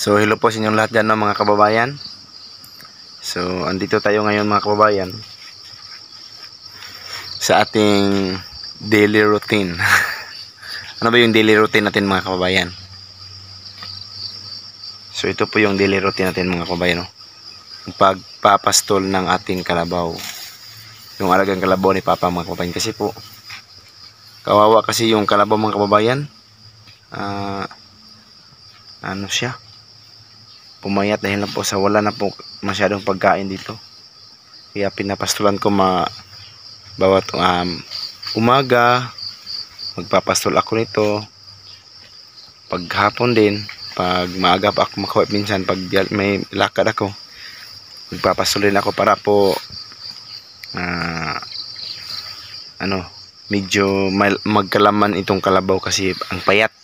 So hello po sa inyong lahat dyan, no, mga kababayan. So andito tayo ngayon mga kababayan sa ating daily routine. Ano ba yung daily routine natin mga kababayan? So ito po yung daily routine natin mga kababayan, no? Yung pagpapastol ng ating kalabaw, yung alagang kalabaw ni Papa mga kababayan. Kasi po kawawa kasi yung kalabaw mga kababayan. Ano siya, pumayat dahil na po sa wala na po masyadong pagkain dito. Kaya pinapastulan ko bawat umaga magpapastol ako nito, paghapon din, pag maaga pa ako makuha, minsan pag may lakad ako magpapastol din ako para po medyo magkalaman itong kalabaw kasi ang payat.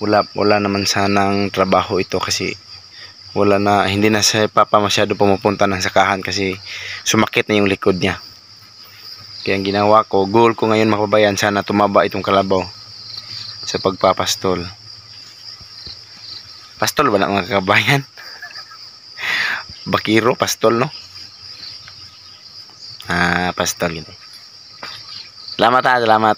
Wala naman sanang trabaho ito kasi hindi na si Papa masyado pumupunta ng sakahan kasi sumakit na yung likod niya. Kaya ang ginawa ko, goal ko ngayon mga kababayan, sana tumaba itong kalabaw sa pagpapastol. Pastol ba na mga kababayan? Bakiro, pastol, no? Pastol yun. Salamat.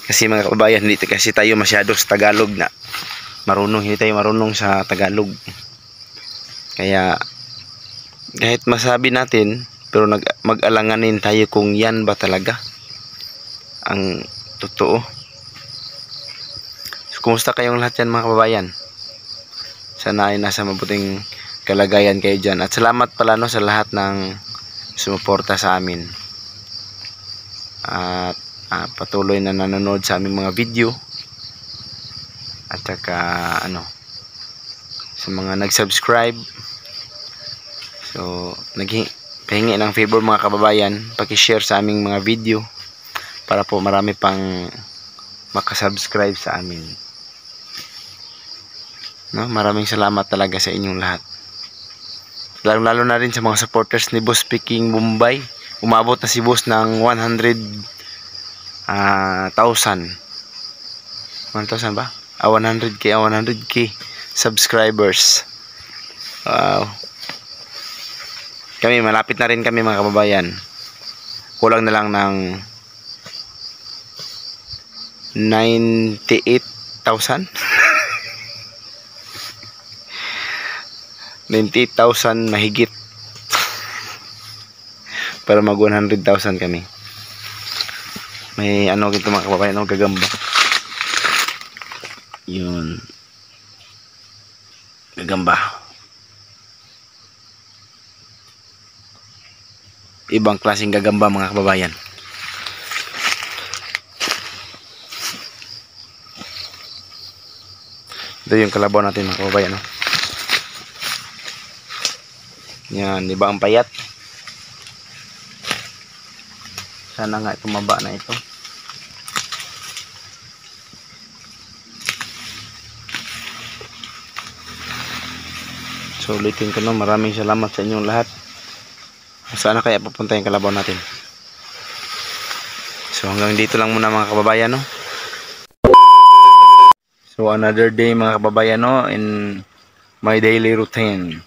Kasi mga kababayan, hindi kasi tayo masyado sa Tagalog na hindi tayo marunong sa Tagalog. Kaya kahit masabi natin, pero mag-alanganin tayo kung yan ba talaga ang totoo. So, kumusta kayong lahat yan mga kababayan? Sana ay nasa mabuting kalagayan kayo dyan. At salamat pala, no, sa lahat ng sumuporta sa amin. At patuloy na nanonood sa aming mga video. At saka sa mga nag-subscribe. So pahingi ng favor mga kababayan, paki-share sa aming mga video para po marami pang makasubscribe sa amin, no? Maraming salamat talaga sa inyong lahat, lalo na rin sa mga supporters ni Boss Peking Bombay. Umabot na si Boss ng 100,000 ba? 100k subscribers. Wow. Kami malapit na rin kami mga kababayan. Kulang na lang ng 98,000 98,000 mahigit para mag 100,000 kami. May ito mga kababayan, gagamba. Yun, gagamba, ibang klaseng gagamba mga kababayan. Ito yung kalabaw natin mga kababayan, no? Yan, di ba ang payat? Sana nga tumaba na ito. So ulitin ko, no, maraming salamat sa inyong lahat. Saan na kaya papunta yung kalabaw natin? So hanggang dito lang muna mga kababayan, no? So another day mga kababayan, no, in my daily routine.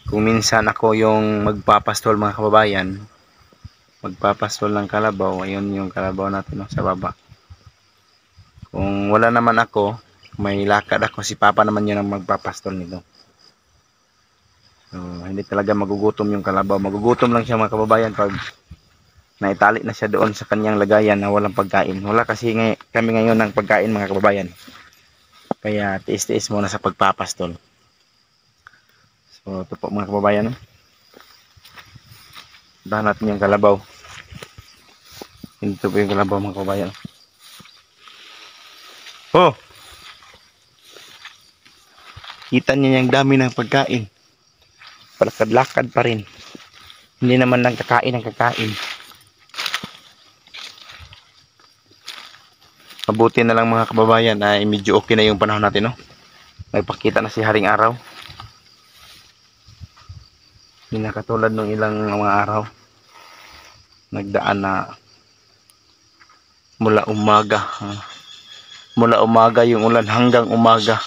Kung minsan ako yung magpapastol mga kababayan, magpapastol ng kalabaw, ayun yung kalabaw natin, no, sa baba. Kung wala naman ako, may lakad ako, si Papa naman yun ang magpapastol nito. So, hindi talaga magugutom yung kalabaw. Magugutom lang siya mga kababayan pag naitali na siya doon sa kanyang lagayan na walang pagkain. Wala kasi kami ngayon ng pagkain mga kababayan. Kaya tiis-tiis muna sa pagpapastol. So ito po mga kababayan, no? Dahan natin yung kalabaw. Ito po yung kalabaw mga kababayan. Oh! Kita niya yung dami ng pagkain. Palakad-lakad pa rin. Hindi naman lang kakain ang kakain. Mabuti na lang mga kababayan ay medyo okay na yung panahon natin, no? May pakita na si Haring Araw. Hindi na katulad nung ilang mga araw. Nagdaan na mula umaga Mula umaga yung ulan hanggang umaga.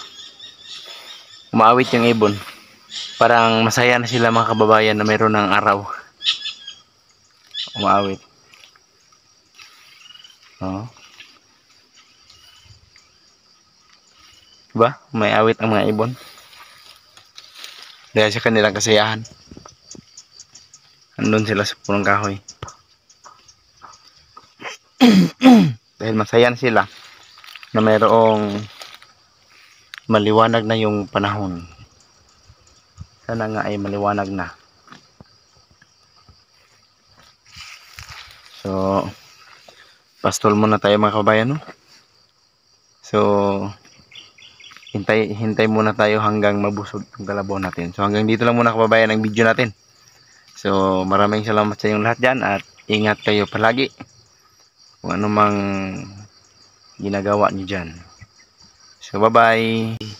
Umaawit yung ibon. Parang masaya na sila mga kababayan na mayroon ng araw. Umaawit. Oh. Diba? May awit ang mga ibon. Dahil sa kanilang kasiyahan. Andun sila sa punong kahoy. Dahil masaya na sila na mayroong maliwanag na yung panahon. Sana nga ay maliwanag na. So, pastol muna tayo mga kabayan, no? So, hintay muna tayo hanggang mabusog ang kalabaw natin. So, hanggang dito lang muna kababayan ang video natin. So, maraming salamat sa inyong lahat dyan at ingat kayo palagi kung ano mang ginagawa nyo dyan. So, bye-bye!